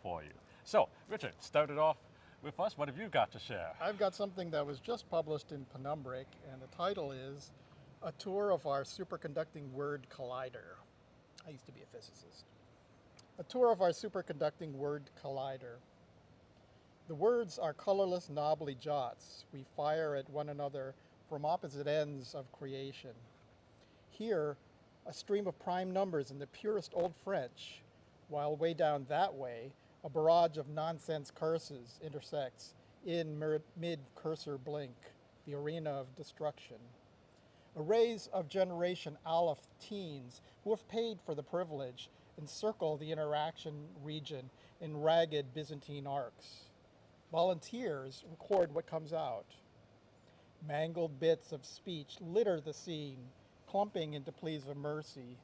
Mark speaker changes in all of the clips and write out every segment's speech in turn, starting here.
Speaker 1: for you. So, Richard, start it off with us. What have you got to share?
Speaker 2: I've got something that was just published in Penumbric, and the title is A Tour of Our Superconducting Word Collider. I used to be a physicist. A tour of our superconducting word collider. The words are colorless, knobbly jots we fire at one another from opposite ends of creation. Here, a stream of prime numbers in the purest old French, while way down that way, a barrage of nonsense curses intersects in mid-cursor blink, the arena of destruction. Arrays of Generation Aleph teens who have paid for the privilege encircle the interaction region in ragged Byzantine arcs. Volunteers record what comes out. Mangled bits of speech litter the scene, clumping into pleas of mercy,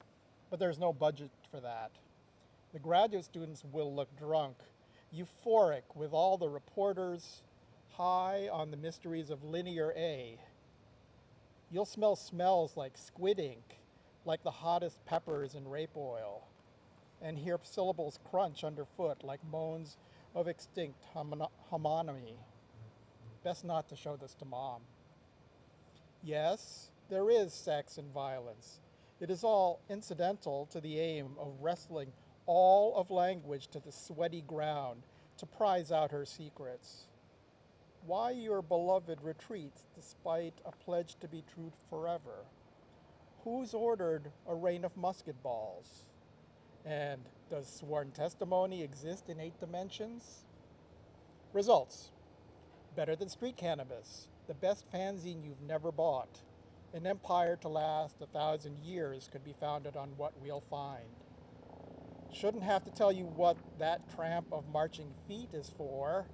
Speaker 2: but there's no budget for that. The graduate students will look drunk, euphoric with all the reporters, high on the mysteries of linear A. You'll smell smells like squid ink, like the hottest peppers in rape oil, and hear syllables crunch underfoot like moans of extinct homonymy. Best not to show this to Mom. Yes, there is sex and violence. It is all incidental to the aim of wrestling all of language to the sweaty ground to prize out her secrets. Why your beloved retreats despite a pledge to be true forever? Who's ordered a rain of musket balls? And does sworn testimony exist in 8 dimensions? Results. Better than street cannabis, the best fanzine you've never bought. An empire to last 1,000 years could be founded on what we'll find. Shouldn't have to tell you what that tramp of marching feet is for.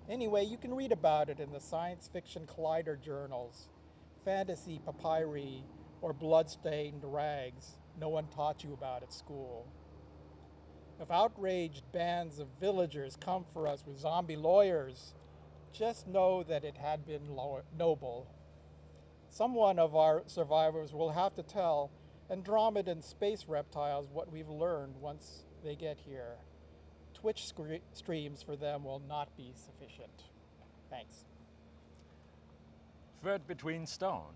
Speaker 2: Anyway, you can read about it in the science fiction collider journals, fantasy papyri, or blood-stained rags no one taught you about at school. If outraged bands of villagers come for us with zombie lawyers, just know that it had been noble. Someone of our survivors will have to tell Andromedan space reptiles what we've learned once they get here. Twitch streams for them will not be sufficient. Thanks.
Speaker 1: Thread between stone.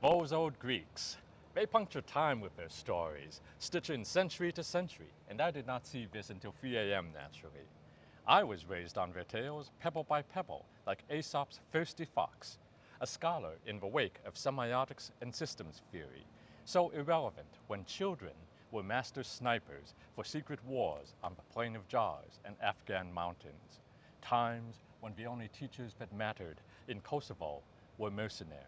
Speaker 1: Those old Greeks, they puncture time with their stories, stitching century to century, and I did not see this until 3 a.m. naturally. I was raised on their tales, pebble by pebble, like Aesop's thirsty fox, a scholar in the wake of semiotics and systems theory, so irrelevant when children were master snipers for secret wars on the Plain of Jars and Afghan mountains, times when the only teachers that mattered in Kosovo were mercenaries.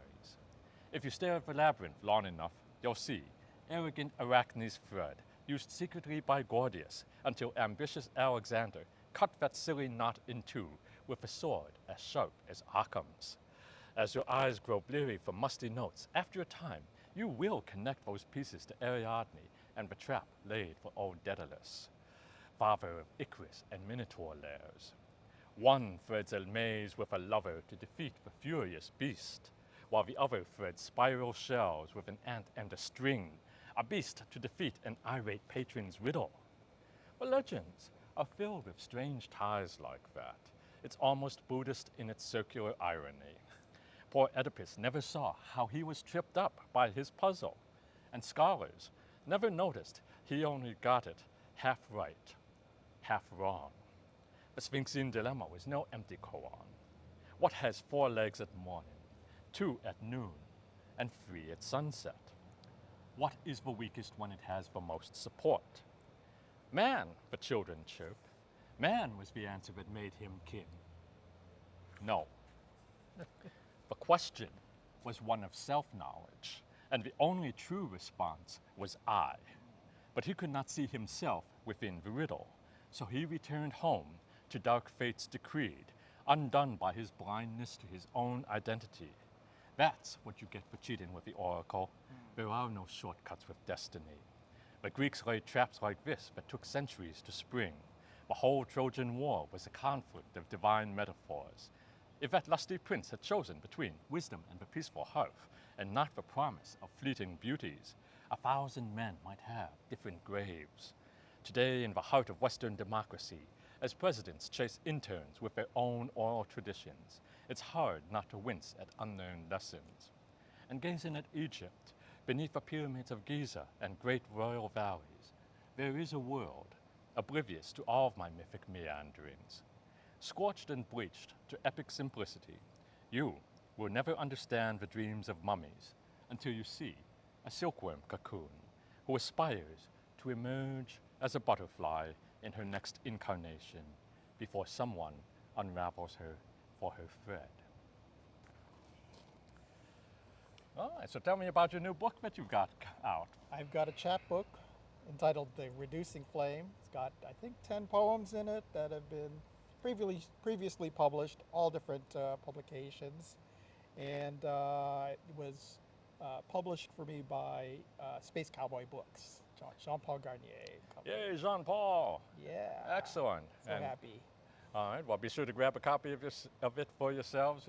Speaker 1: If you stare at the labyrinth long enough, you'll see arrogant Arachne's thread used secretly by Gordius until ambitious Alexander cut that silly knot in two with a sword as sharp as Occam's. As your eyes grow bleary from musty notes, after a time, you will connect those pieces to Ariadne and the trap laid for old Daedalus, father of Icarus and Minotaur lairs. One threads a maze with a lover to defeat the furious beast, while the other threads spiral shells with an ant and a string, a beast to defeat an irate patron's riddle. The legends are filled with strange ties like that. It's almost Buddhist in its circular irony. Poor Oedipus never saw how he was tripped up by his puzzle, and scholars never noticed he only got it half right, half wrong. The Sphinxian dilemma was no empty koan. What has 4 legs at morning, 2 at noon, and 3 at sunset? What is the weakest when it has the most support? Man, the children chirp. Man was the answer that made him king. No. The question was one of self-knowledge, and the only true response was I. But he could not see himself within the riddle, so he returned home to dark fate's decreed, undone by his blindness to his own identity. That's what you get for cheating with the oracle. There are no shortcuts with destiny. The Greeks laid traps like this that took centuries to spring. The whole Trojan War was a conflict of divine metaphors. If that lusty prince had chosen between wisdom and the peaceful hearth, and not the promise of fleeting beauties, 1,000 men might have different graves. Today, in the heart of Western democracy, as presidents chase interns with their own oral traditions, it's hard not to wince at unlearned lessons. And gazing at Egypt, beneath the pyramids of Giza and great royal valleys, there is a world, oblivious to all of my mythic meanderings. Scorched and bleached to epic simplicity, you will never understand the dreams of mummies until you see a silkworm cocoon who aspires to emerge as a butterfly in her next incarnation before someone unravels her for her thread. All right, so tell me about your new book that you've got out.
Speaker 2: I've got a chapbook entitled The Reducing Flame. It's got, I think, 10 poems in it that have been previously published, all different publications. And it was published for me by Space Cowboy Books, Jean-Paul Garnier.
Speaker 1: Yay, Jean-Paul.
Speaker 2: Yeah.
Speaker 1: Excellent.
Speaker 2: So happy.
Speaker 1: All right, well, be sure to grab a copy of it for yourselves.